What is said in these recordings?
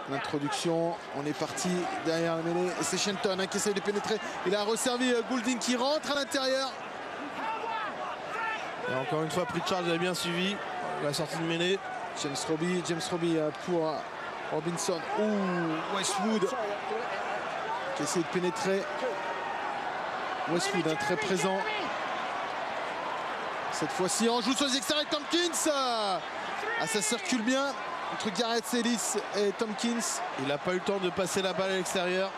L'introduction, on est parti derrière la mêlée. Et c'est Shenton qui essaye de pénétrer. Il a resservi Goulding qui rentre à l'intérieur. Et encore une fois, Pritchard avait bien suivi la sortie de mêlée. James Robbie pour Robinson. Ouh, Westwood qui essaie de pénétrer. Westwood très présent. Cette fois-ci, on joue sur les extérieurs. Tompkins. Ça circule bien entre Gareth Ellis et Tompkins. Il n'a pas eu le temps de passer la balle à l'extérieur.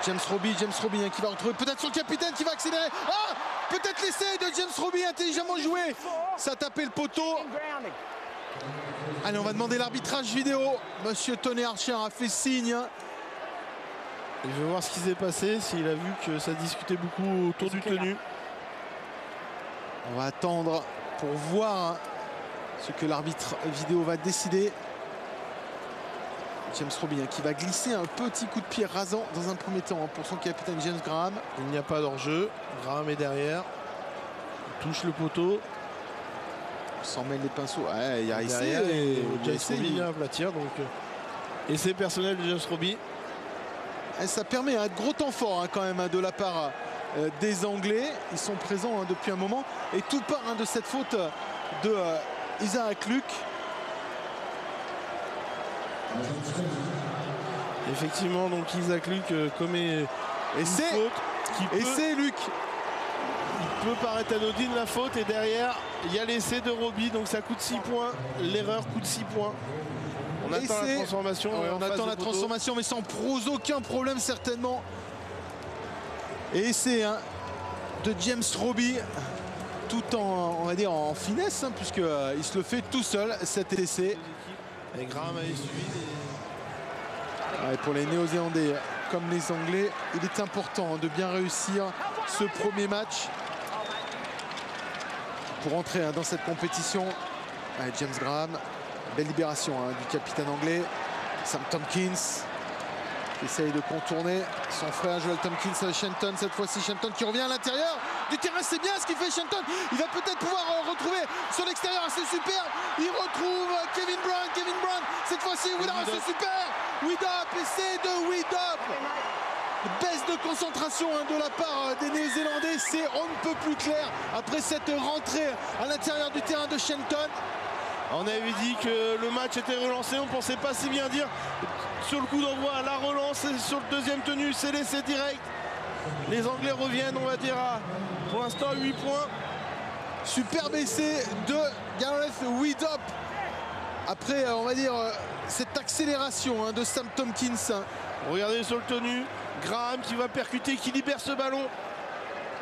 James Robbie qui va retrouver peut-être son capitaine qui va accélérer. Ah, peut-être l'essai de James Robbie, intelligemment joué. Ça a tapé le poteau. Allez, on va demander l'arbitrage vidéo. Monsieur Tony Archer a fait signe. Il veut voir ce qui s'est passé, s'il a vu que ça discutait beaucoup autour du tenu. On va attendre pour voir ce que l'arbitre vidéo va décider. James Robbie qui va glisser un petit coup de pied rasant dans un premier temps pour son capitaine James Graham. Il n'y a pas d'enjeu. Graham est derrière. Il touche le poteau. On s'en mêle les pinceaux. Ouais, il y a essai. Et James Robbie vient aplatir. Donc, essai personnel de James Robbie. Et ça permet un gros temps fort quand même de la part des Anglais. Ils sont présents depuis un moment. Et tout part de cette faute de Isaac Luke. Effectivement, donc Isaac Luke commet une faute qui essai Luke. Il peut paraître anodine la faute et derrière il y a l'essai de Robbie, donc ça coûte 6 points. L'erreur coûte 6 points. On attend la transformation. Ouais, on attend la transformation, mais sans pose aucun problème certainement. Et essai de James Robbie, tout en, on va dire, en finesse, puisque il se le fait tout seul cet essai. Et Graham avait suivi. Ouais, pour les Néo-Zélandais comme les Anglais, il est important de bien réussir ce premier match pour entrer dans cette compétition. Ouais, James Graham, belle libération du capitaine anglais. Sam Tompkins qui essaye de contourner son frère Joel Tompkins. Shenton, cette fois-ci Shenton qui revient à l'intérieur du terrain. C'est bien ce qu'il fait Shenton. Il va peut-être pouvoir retrouver sur l'extérieur. C'est super. Il retrouve Kevin Brown. Cette fois-ci c'est super. Widdop, essai de Widdop. Baisse de concentration de la part des Néo-Zélandais. C'est on ne peut plus clair après cette rentrée à l'intérieur du terrain de Shenton. On avait dit que le match était relancé, on ne pensait pas si bien dire. Sur le coup d'envoi, la relance sur le deuxième tenu, c'est l'essai direct. Les Anglais reviennent, on va dire, pour l'instant 8 points. Superbe essai de Gareth Widdop. Après, on va dire, cette accélération de Sam Tompkins. Regardez sur le tenu, Graham qui va percuter, qui libère ce ballon.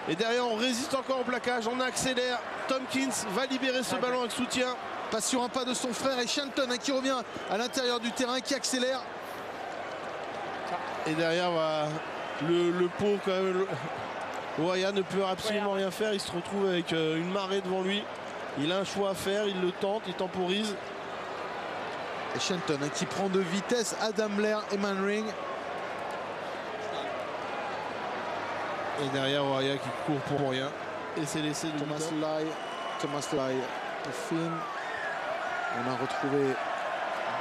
Et derrière, on résiste encore au plaquage, on accélère. Tompkins va libérer ce ballon avec soutien. Pas sur un pas de son frère et Shenton qui revient à l'intérieur du terrain, qui accélère. Et derrière, voilà, le pot quand même. Waya ne peut absolument rien faire. Il se retrouve avec une marée devant lui. Il a un choix à faire, il le tente, il temporise. Et Shenton qui prend de vitesse Adam Blair et Manring. Et derrière, Waya qui court pour rien. Et c'est l'essai de Thomas Lai au film. On a retrouvé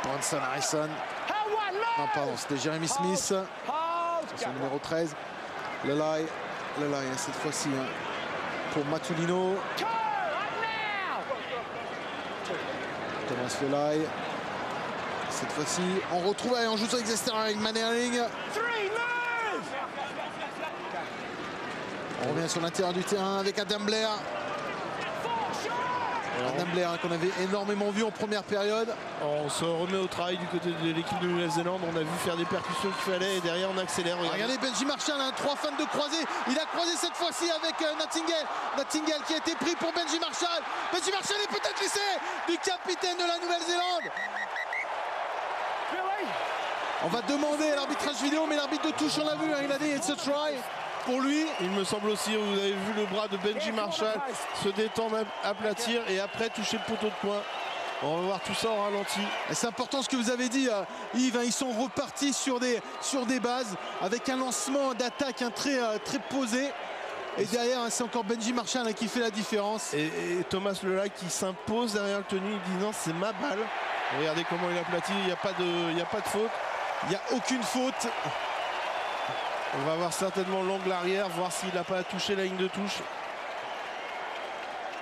Bronson Harrison. Non, pardon, c'était Jeremy Smith. C'est son numéro 13. Lelai, cette fois-ci pour Matulino. Thomas Lelai. Cette fois-ci, on retrouve et on joue sur l'extérieur avec Manning. On revient sur l'intérieur du terrain avec Adam Blair. Adam Blair qu'on avait énormément vu en première période. On se remet au travail du côté de l'équipe de Nouvelle-Zélande. On a vu faire des percussions qu'il fallait et derrière on accélère. Regardez Benji Marshall, 3 fans de croisé. Il a croisé cette fois-ci avec Nightingale. Nightingale qui a été pris pour Benji Marshall. Benji Marshall est peut-être l'essai du capitaine de la Nouvelle-Zélande. On va demander à l'arbitrage vidéo, mais l'arbitre de touche, on l'a vu, il a dit it's a try. Pour lui, il me semble aussi, vous avez vu le bras de Benji Marshall se détendre, aplatir et après toucher le poteau de coin. On va voir tout ça en ralenti. C'est important ce que vous avez dit, Yves. Ils sont repartis sur des bases avec un lancement d'attaque très posé. Et derrière, c'est encore Benji Marshall qui fait la différence. Et Thomas Lelai qui s'impose derrière le tenu. Il dit non, c'est ma balle. Regardez comment il aplatit, il n'y a pas de faute. Il n'y a aucune faute. On va voir certainement l'angle arrière, voir s'il n'a pas touché la ligne de touche.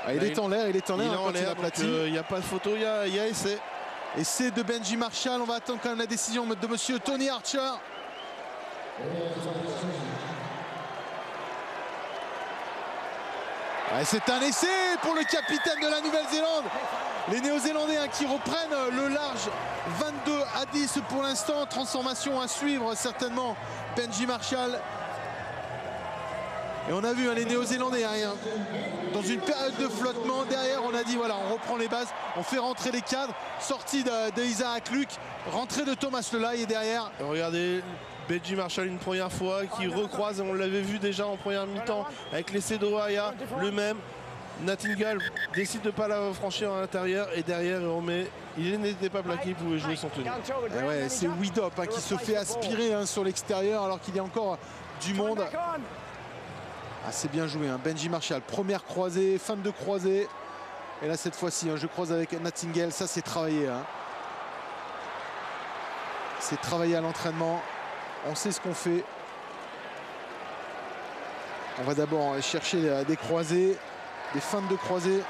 Ah, il est en l'air, quand il aplatit. Il n'y a pas de photo, il y a essai. Essai de Benji Marshall. On va attendre quand même la décision de monsieur Tony Archer. C'est un essai pour le capitaine de la Nouvelle-Zélande. Les Néo-Zélandais qui reprennent le large. 22-10 pour l'instant. Transformation à suivre certainement. Benji Marshall. Et on a vu les Néo-Zélandais dans une période de flottement. Derrière, on a dit voilà, on reprend les bases, on fait rentrer les cadres. Sortie de Isaac Luke, rentrée de Thomas Lelay et derrière. Et regardez Benji Marshall une première fois qui recroise. On l'avait vu déjà en première mi-temps avec l'essai de Waya, le même. Nattingale décide de ne pas la franchir à l'intérieur et derrière il n'était pas plaqué, il pouvait jouer son tenue. Ouais, c'est Widop qui se fait aspirer sur l'extérieur alors qu'il y a encore du monde. C'est bien joué, Benji Marshall, première croisée, fin de croisée. Et là cette fois-ci, je croise avec Nattingale, ça c'est travaillé. C'est travaillé à l'entraînement, on sait ce qu'on fait. On va d'abord chercher des croisées, des feintes de croisée.